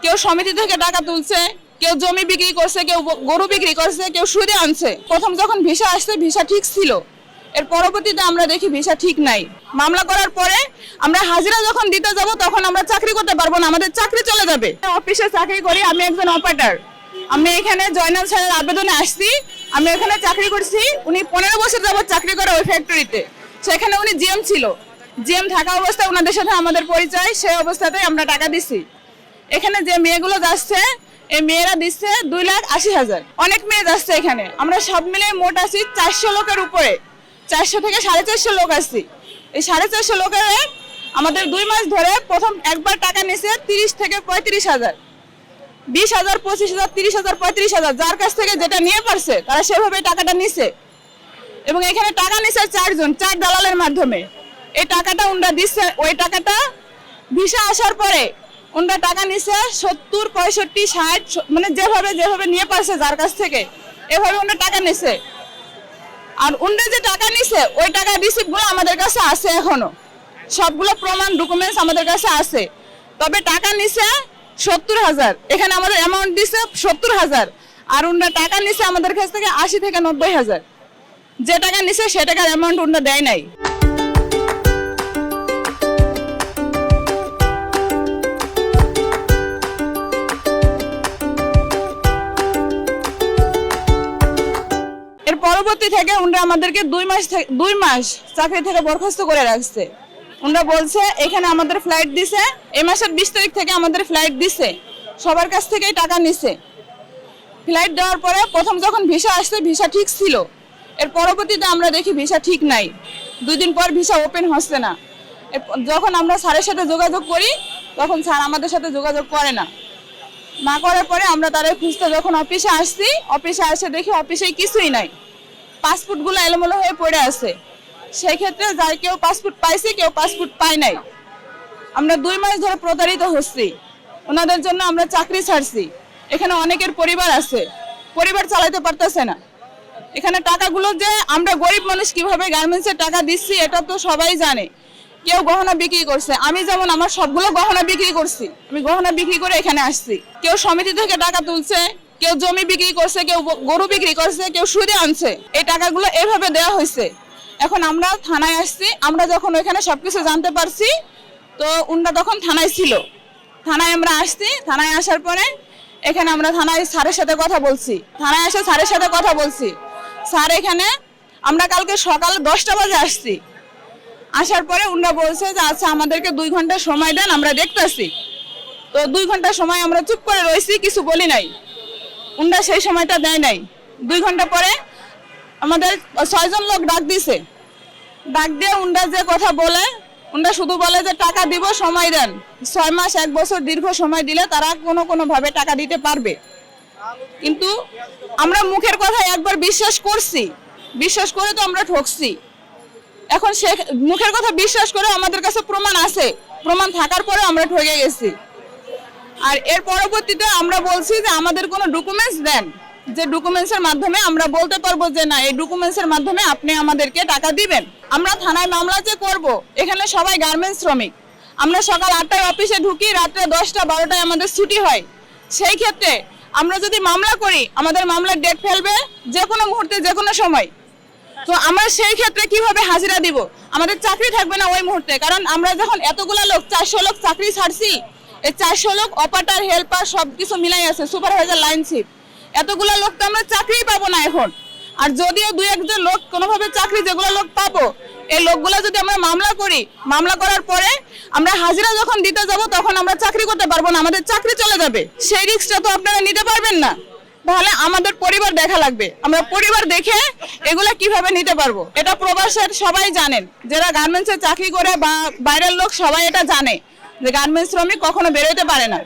কেউ সমিতি থেকে টাকা তুলছে, কেউ জমি বিক্রি করছে, কেউ গরু বিক্রি করছে, কেউ সুদে আনছে। প্রথম যখন ভিসা আসছে ভিসা ঠিক ছিল, এর পরবর্তীতে আমরা দেখি ভিসা ঠিক নাই। মামলা করার পরে আমরা হাজিরা যখন দিতে যাব তখন আমরা চাকরি করতে পারবো না, আমাদের চাকরি চলে যাবে। অফিসে চাকরি করি, আমি একজন অপারেটর। আমি এখানে জয়নাল স্যারের আবেদনে আসছি, আমি এখানে চাকরি করছি। উনি 15 বছর যাবত চাকরি করে ওই ফ্যাক্টরিতে, সেখানে উনি জিএম ছিল। জিএম থাকা অবস্থায় ওনাদের সাথে আমাদের পরিচয়, সেই অবস্থাতেই আমরা টাকা দিছি। এখানে যে মেয়েগুলো যাচ্ছে, এই মেয়েরা দিচ্ছে 2,80,000। অনেক মেয়ে যাচ্ছে এখানে। আমরা সব মিলে মোট আছি 400 লোকের উপরে, 400 থেকে 450 লোক আসছি। এই 450 লোকের আমাদের 2 মাস ধরে প্রথম একবার টাকা নিছে 30 থেকে 35,000, 20,000, 25,000, 30,000, 35,000, যার কাছ থেকে যেটা নিয়ে পারছে তারা সেভাবে টাকাটা নিছে। এবং এখানে টাকা নিছে 4 জন, 4 দালালের মাধ্যমে। এই টাকাটা উনরা দিচ্ছে। ওই টাকাটা ভিসা আসার পরে উনরা টাকা নিছে 70, 65, 60, মানে যেভাবে নিয়ে পারছে যার কাছ থেকে, এভাবে উনরা টাকা নিছে। আর উনরা যে টাকা নিছে ওই টাকা রিসিপ্টগুলো আমাদের কাছে আছে, এখনো সবগুলো প্রমাণ ডকুমেন্টস আমাদের কাছে আছে। তবে টাকা নিছে 70,000, এখানে আমাদের অ্যামাউন্ট দিছে 70,000, আর উনরা টাকা নিছে আমাদের কাছ থেকে 80 থেকে 90,000। যে টাকা নিছে সে টাকার অ্যামাউন্ট উনরা দেয় নাই। এর পরবর্তী থেকে উনরা আমাদেরকে 2 মাস চাকরি থেকে বরখাস্ত করে রাখছে। উনরা বলছে এখানে আমাদের ফ্লাইট দিছে, এই মাসের 20 তারিখ থেকে আমাদের ফ্লাইট দিছে, সবার কাছ থেকেই টাকা নিছে। ফ্লাইট দেওয়ার পরে প্রথম যখন ভিসা আসছে ভিসা ঠিক ছিল, এর পরবর্তীতে আমরা দেখি ভিসা ঠিক নাই। 2 দিন পর ভিসা ওপেন হচ্ছে না। যখন আমরা স্যারের সাথে যোগাযোগ করি তখন স্যার আমাদের সাথে যোগাযোগ করে না। না করার পরে আমরা তাদের খুঁজতে যখন অফিসে আসছি, অফিসে এসে দেখি অফিসে কিছুই নাই, পাসপোর্টগুলো এলোমেলো হয়ে পড়ে আছে। সেই ক্ষেত্রে যাই কেউ পাসপোর্ট পাইছে, কেউ পাসপোর্ট পায় নাই। আমরা 2 মাস ধরে প্রতারিত হচ্ছি। ওনাদের জন্য আমরা চাকরি ছাড়ছি। এখানে অনেকের পরিবার আছে, পরিবার চালাতে পারতেছে না। এখানে টাকাগুলো যে আমরা গরিব মানুষ কিভাবে গার্মেন্টসের টাকা দিচ্ছি এটা তো সবাই জানে। কেউ গহনা বিক্রি করছে, আমি যেমন আমার সবগুলো গহনা বিক্রি করছি, আমি গহনা বিক্রি করে এখানে আসছি। কেউ সমিতি থেকে টাকা তুলছে, কেউ জমি বিক্রি করছে, কেউ গরু বিক্রি করছে, কেউ সুদে আনছে। এই টাকাগুলো এভাবে দেওয়া হয়েছে। এখন আমরা থানায় আসছি। আমরা যখন ওইখানে সবকিছু জানতে পারছি তো উনরা তখন থানায় ছিল। থানায় আমরা আসছি। থানায় আসার পরে এখানে আমরা থানায় স্যারের সাথে কথা বলছি। থানায় এসে স্যারের সাথে কথা বলছি। স্যার এখানে আমরা কালকে সকাল 10টা বাজে আসছি। আসার পরে উনরা বলছে যে আচ্ছা আমাদেরকে 2 ঘন্টা সময় দেন, আমরা দেখতেছি। তো 2 ঘন্টা সময় আমরা চুপ করে রয়েছি, কিছু বলি নাই। উনরা সেই সময়টা দেয় নাই। 2 ঘন্টা পরে আমাদের 6 জন লোক ডাক দিছে। ডাক দিয়ে উনরা যে কথা বলে, উনরা শুধু বলে যে টাকা দিব, সময় দেন। 6 মাস 1 বছর দীর্ঘ সময় দিলে তারা কোনোভাবে টাকা দিতে পারবে। কিন্তু আমরা মুখের কথা একবার বিশ্বাস করছি, বিশ্বাস করে তো আমরা ঠকছি। এখন সে মুখের কথা বিশ্বাস করে আমাদের কাছে প্রমাণ আছে, প্রমাণ থাকার পরে আমরা ঠকে গেছি। আর এর পরবর্তীতে আমরা বলছি যে আমাদের কোনো ডকুমেন্টস দেন, যে ডকুমেন্টসের মাধ্যমে আমরা বলতে পারবো যে না এই ডকুমেন্টসের মাধ্যমে আপনি আমাদেরকে টাকা দিবেন। আমরা থানায় মামলা যে করব, এখানে সবাই গার্মেন্টস শ্রমিক। আমরা সকাল 8টায় অফিসে ঢুকি, রাত্রে 10টা 12টায় আমাদের ছুটি হয়। সেই ক্ষেত্রে আমরা যদি মামলা করি আমাদের মামলার ডেট ফেলবে যে কোনো মুহূর্তে, যে কোনো সময়। তো আমরা সেই ক্ষেত্রে কিভাবে হাজিরা দিব? আমাদের চাকরি থাকবে না ওই মুহূর্তে। কারণ আমরা যখন এতগুলো লোক 400 লোক চাকরি ছাড়ছি, এই 400 লোক অপারেটর, হেল্পার সবকিছু মিলাই আছে, সুপারভাইজার, লাইন শিপ, এতগুলো লোক তো আমরা চাকরি পাবো না এখন। আর যদিও 2-1 লোক কোনোভাবে চাকরি, যেগুলো লোক পাবো, এই লোকগুলো যদি আমরা মামলা করি, মামলা করার পরে আমরা হাজিরা যখন দিতে যাব তখন আমরা চাকরি করতে পারবো না, আমাদের চাকরি চলে যাবে। সেই রিস্কটা তো আপনারা নিতে পারবেন না। তাহলে আমাদের পরিবার দেখা লাগবে। আমরা পরিবার দেখে এগুলা কিভাবে নিতে পারবো? এটা প্রবাসের সবাই জানেন, যারা গার্মেন্টসে চাকরি করে বা বাইরের লোক সবাই এটা জানে যে গার্মেন্টস শ্রমিক কখনো বেরোতে পারে না।